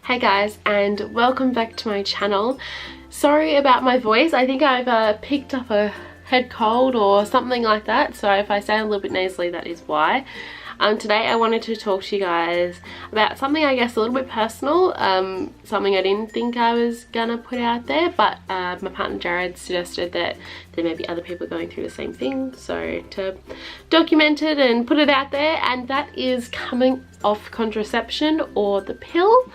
Hey guys, and welcome back to my channel. Sorry about my voice. I think I've picked up a head cold or something like that, so if I sound a little bit nasally, that is why. Today I wanted to talk to you guys about something I guess a little bit personal, something I didn't think I was gonna put out there, but my partner Jared suggested that there may be other people going through the same thing, so to document it and put it out there, and that is coming off contraception or the pill.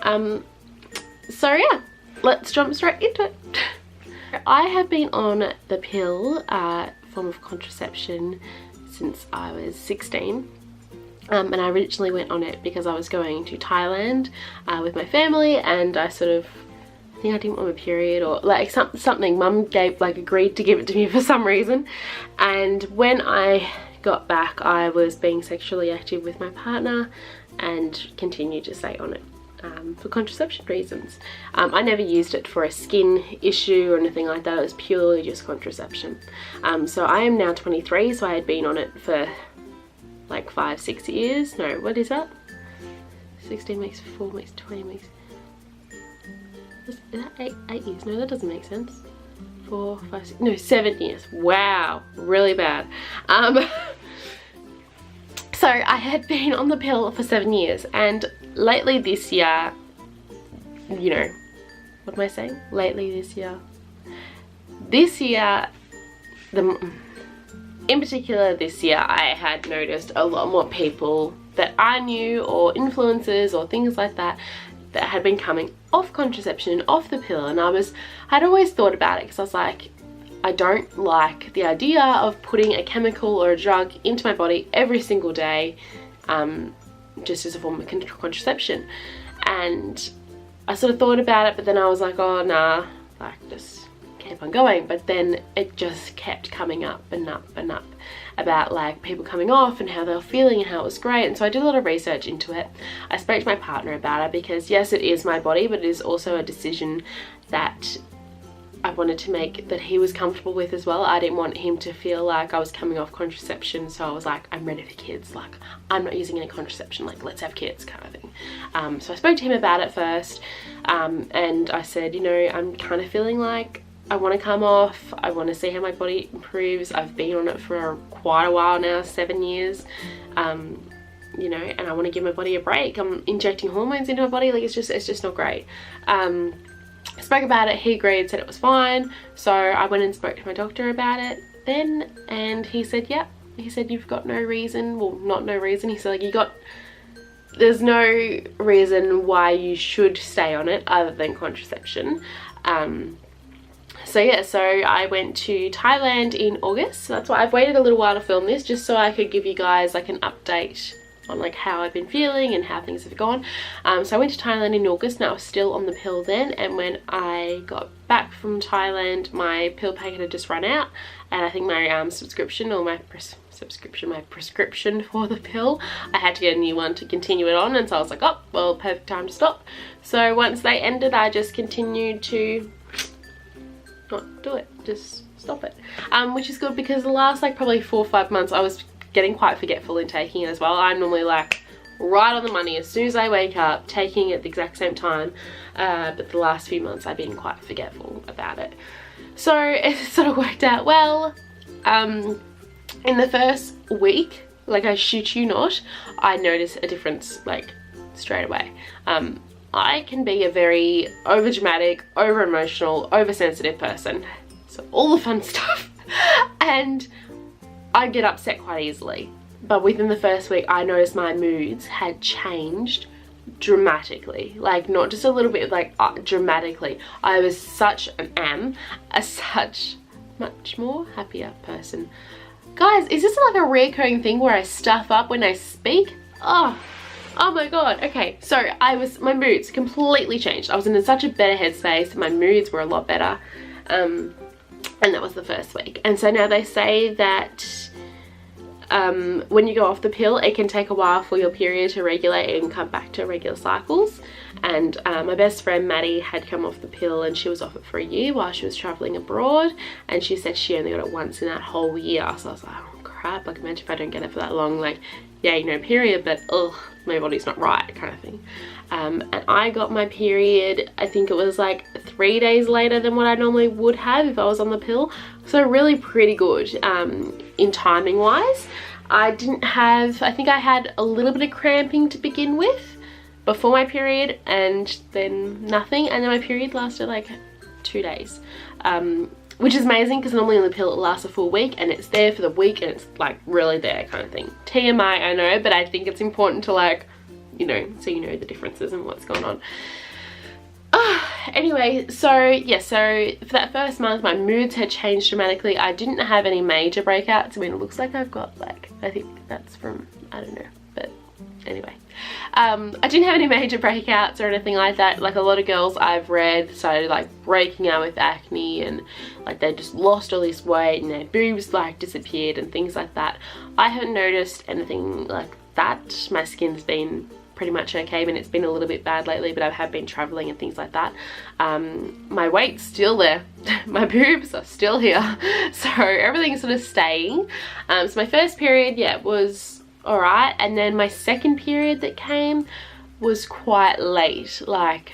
So yeah, let's jump straight into it. I have been on the pill form of contraception since I was 16. And I originally went on it because I was going to Thailand with my family, and I think I didn't want my period, or like something. Mum agreed to give it to me for some reason, and when I got back I was being sexually active with my partner and continued to stay on it for contraception reasons. I never used it for a skin issue or anything like that. It was purely just contraception. So I am now 23, so I had been on it for like 5-6 years. No, what is that? 16 makes 4 makes 20 makes... Is that 8 years? No, that doesn't make sense. 4, 5, 6... No, 7 years. Wow, really bad. So I had been on the pill for 7 years, and lately this year, you know, what am I saying? Lately this year. In particular this year, I had noticed a lot more people that I knew, or influencers or things like that, that had been coming off contraception, off the pill, and I'd always thought about it because I was like, I don't like the idea of putting a chemical or a drug into my body every single day, just as a form of contraception. And I sort of thought about it, but then I was like, oh nah, like just keep on going. But then it just kept coming up and up and up about like people coming off and how they were feeling and how it was great. And so I did a lot of research into it. I spoke to my partner about it because yes, it is my body, but it is also a decision that I wanted to make that he was comfortable with as well. I didn't want him to feel like I was coming off contraception, so I was like, I'm ready for kids, like I'm not using any contraception, like let's have kids kind of thing. So I spoke to him about it first, and I said, you know, I'm kind of feeling like I want to come off. I want to see how my body improves. I've been on it for quite a while now, 7 years, you know, and I want to give my body a break. I'm injecting hormones into my body, like it's just not great. I spoke about it, he agreed, said it was fine. So I went and spoke to my doctor about it then, and he said, yeah, he said, you've got no reason, well, not no reason, he said, like, there's no reason why you should stay on it other than contraception. So yeah, so I went to Thailand in August. So that's why I've waited a little while to film this, just so I could give you guys like an update on like how I've been feeling and how things have gone. So I went to Thailand in August, and I was still on the pill then, and when I got back from Thailand my pill packet had just run out, and I think my subscription or my prescription for the pill, I had to get a new one to continue it on, and so I was like, oh well, perfect time to stop. So once they ended, I just continued to not do it, just stop it, which is good because the last like probably 4 or 5 months I was getting quite forgetful in taking it as well. I'm normally like right on the money as soon as I wake up, taking it at the exact same time, but the last few months I've been quite forgetful about it. So it sort of worked out well. In the first week, like I shit you not, I noticed a difference like straight away. I can be a very overdramatic, over-emotional, oversensitive person, so all the fun stuff, and I get upset quite easily. But within the first week I noticed my moods had changed dramatically, like not just a little bit, like dramatically. I was such much more happier person. Guys, is this like a recurring thing where I stuff up when I speak? Oh my god. Okay, so my moods completely changed. I was in such a better headspace, my moods were a lot better, and that was the first week. And so now they say that when you go off the pill, it can take a while for your period to regulate and come back to regular cycles. And my best friend Maddie had come off the pill, and she was off it for a year while she was traveling abroad, and she said she only got it once in that whole year. So I was like, oh crap, like imagine if I don't get it for that long, like yay, no period, but ugh, my body's not right kind of thing. and I got my period, I think it was like 3 days later than what I normally would have if I was on the pill. So really pretty good in timing wise. I didn't have, I think I had a little bit of cramping to begin with before my period, and then nothing, and then my period lasted like 2 days, which is amazing because normally on the pill it lasts a full week, and it's there for the week and it's like really there kind of thing. TMI, I know, but I think it's important to like, you know, so you know the differences and what's going on. Anyway, so yeah, so for that first month my moods had changed dramatically. I didn't have any major breakouts. I mean, it looks like I've got like, I think that's from, I don't know, but anyway, I didn't have any major breakouts or anything like that. Like a lot of girls I've read started like breaking out with acne, and like they just lost all this weight and their boobs like disappeared and things like that. I haven't noticed anything like that. My skin's been pretty much okay, but it's been a little bit bad lately, but I have been traveling and things like that. My weight's still there. My boobs are still here. So everything's sort of staying. So my first period, yeah, was alright, and then my second period that came was quite late, like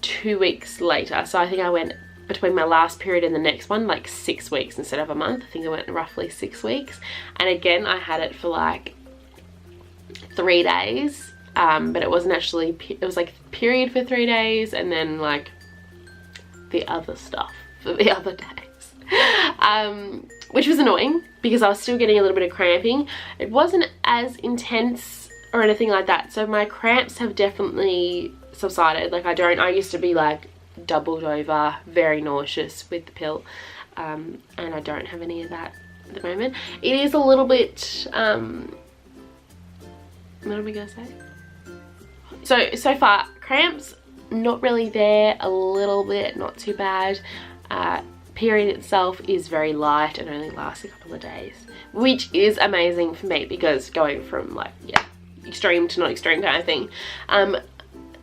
2 weeks later. So I think I went between my last period and the next one like 6 weeks instead of a month. I think I went roughly 6 weeks, and again I had it for like 3 days. But it wasn't actually, it was like period for 3 days and then like the other stuff for the other days, which was annoying because I was still getting a little bit of cramping. It wasn't as intense or anything like that, so my cramps have definitely subsided. Like I used to be like doubled over, very nauseous with the pill, and I don't have any of that at the moment. It is a little bit, what am I gonna say? So far, cramps, not really there, a little bit, not too bad. Period itself is very light and only lasts a couple of days, which is amazing for me because going from like, yeah, extreme to not extreme kind of thing.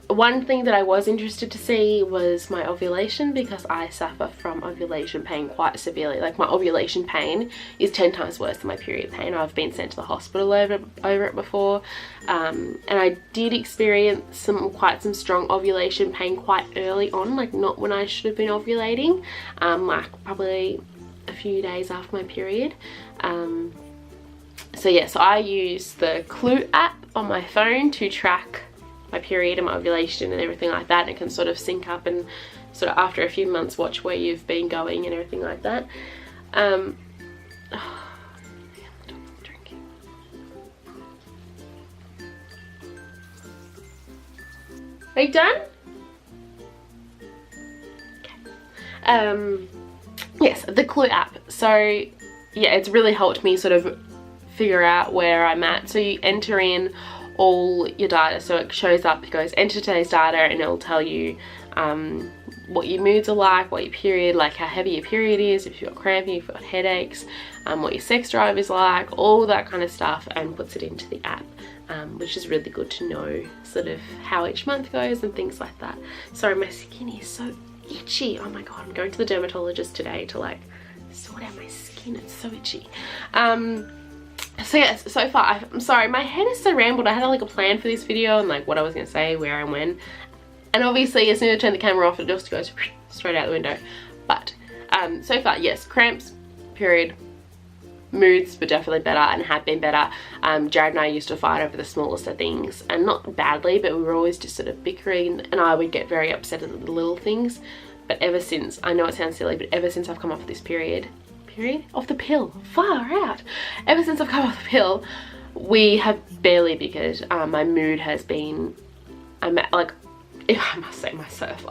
One thing that I was interested to see was my ovulation, because I suffer from ovulation pain quite severely. Like my ovulation pain is 10 times worse than my period pain. I've been sent to the hospital over it before, and I did experience quite some strong ovulation pain quite early on, like not when I should have been ovulating, like probably a few days after my period. So yeah, so I use the Clue app on my phone to track my period and my ovulation and everything like that, and it can sort of sync up and sort of after a few months watch where you've been going and everything like that. Are you done? Okay. Yes, the Clue app. So yeah, it's really helped me sort of figure out where I'm at. So you enter in all your data, so it shows up, it goes enter today's data, and it'll tell you what your moods are like, what your period, like how heavy your period is, if you've got cramping, if you've got headaches, what your sex drive is like, all that kind of stuff, and puts it into the app, which is really good to know sort of how each month goes and things like that. Sorry, my skin is so itchy. Oh my god, I'm going to the dermatologist today to like sort out my skin, it's so itchy. So yes, so far, I'm sorry, my head is so rambled. I had like a plan for this video and like what I was going to say, where and when. And obviously as soon as I turn the camera off, it just goes straight out the window. But so far, yes, cramps, period, moods were definitely better and have been better. Jared and I used to fight over the smallest of things, and not badly, but we were always just sort of bickering, and I would get very upset at the little things. But ever since, I know it sounds silly, but ever since I've come off this period off the pill, far out, ever since I've come off the pill, we have barely bickered. My mood has been, I must say myself,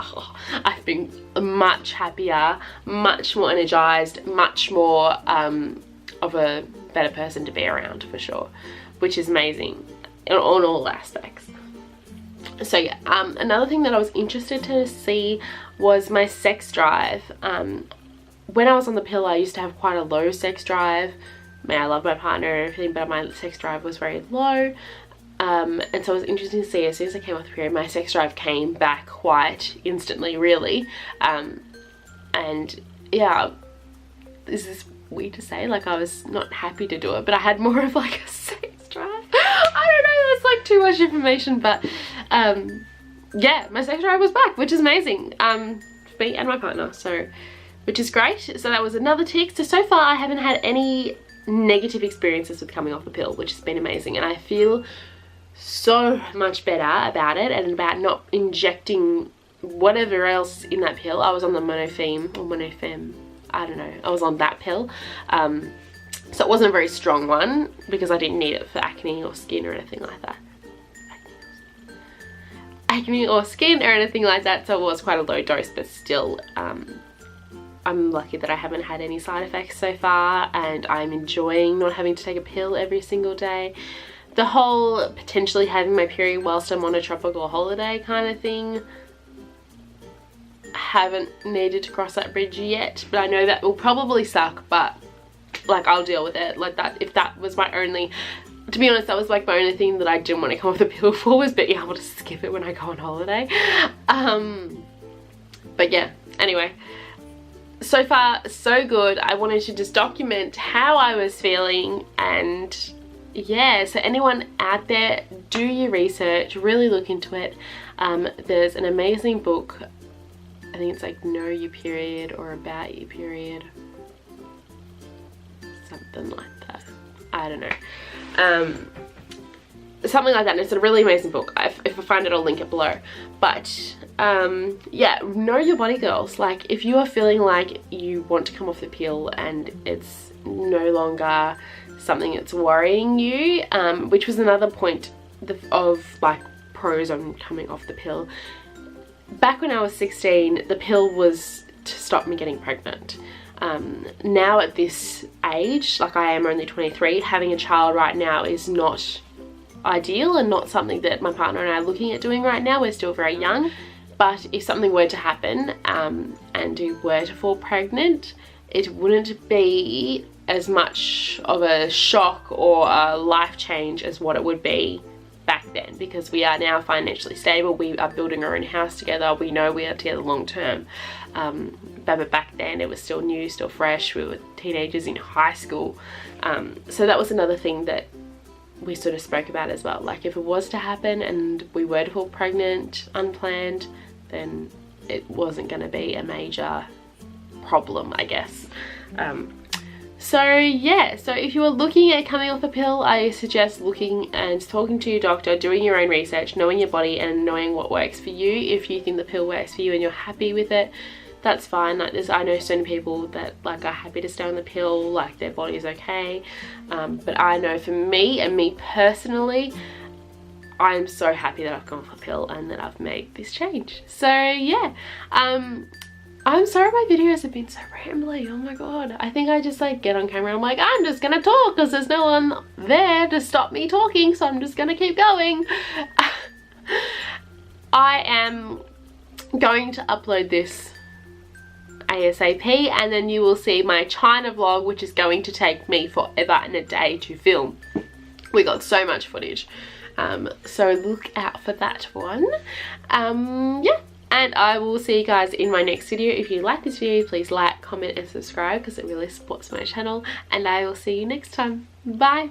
I've been much happier, much more energized, much more of a better person to be around, for sure, which is amazing on all aspects. So yeah, another thing that I was interested to see was my sex drive. When I was on the pill, I used to have quite a low sex drive. I mean, I love my partner and everything, but my sex drive was very low. And so it was interesting to see, as soon as I came off the period, my sex drive came back quite instantly, really. And yeah, this is weird to say, like I was not happy to do it, but I had more of like a sex drive. I don't know, that's like too much information, but yeah, my sex drive was back, which is amazing for me and my partner, so which is great. So that was another tick. So far I haven't had any negative experiences with coming off the pill, which has been amazing, and I feel so much better about it and about not injecting whatever else in that pill. I was on the monofem, I don't know, I was on that pill, so it wasn't a very strong one because I didn't need it for acne or skin or anything like that. Acne or skin or anything like that, so it was quite a low dose, but still I'm lucky that I haven't had any side effects so far, and I'm enjoying not having to take a pill every single day. The whole potentially having my period whilst I'm on a tropical holiday kind of thing, haven't needed to cross that bridge yet, but I know that will probably suck, but like I'll deal with it. Like that, if that was my only, to be honest, that was like my only thing that I didn't want to come off the pill for, was being able to skip it when I go on holiday. But yeah, anyway, so far so good. I wanted to just document how I was feeling, and yeah, so anyone out there, do your research, really look into it. There's an amazing book, I think it's like Know Your Period or About Your Period, something like that, I don't know, something like that, and it's a really amazing book. If I find it, I'll link it below. But yeah, know your body, girls. Like if you are feeling like you want to come off the pill and it's no longer something that's worrying you, which was another point of like pros on coming off the pill. Back when I was 16, the pill was to stop me getting pregnant. Now at this age, like I am only 23, having a child right now is not ideal and not something that my partner and I are looking at doing right now. We're still very young, but if something were to happen and we were to fall pregnant, it wouldn't be as much of a shock or a life change as what it would be back then, because we are now financially stable, we are building our own house together, we know we are together long term. But back then it was still new, still fresh, we were teenagers in high school. So that was another thing that we sort of spoke about as well. Like if it was to happen and we were to fall pregnant unplanned, then it wasn't going to be a major problem, I guess. So yeah, so if you are looking at coming off a pill, I suggest looking and talking to your doctor, doing your own research, knowing your body and knowing what works for you. If you think the pill works for you and you're happy with it, that's fine. Like I know so many people that like are happy to stay on the pill, like their body is okay. But I know for me and me personally, I'm so happy that I've gone off the pill and that I've made this change. So yeah, I'm sorry my videos have been so rambly, oh my god. I think I just like get on camera, I'm like, I'm just gonna talk because there's no one there to stop me talking, so I'm just gonna keep going. I am going to upload this ASAP, and then you will see my China vlog, which is going to take me forever and a day to film. We got so much footage, so look out for that one. Yeah, and I will see you guys in my next video. If you like this video, please like, comment and subscribe because it really supports my channel, and I will see you next time. Bye.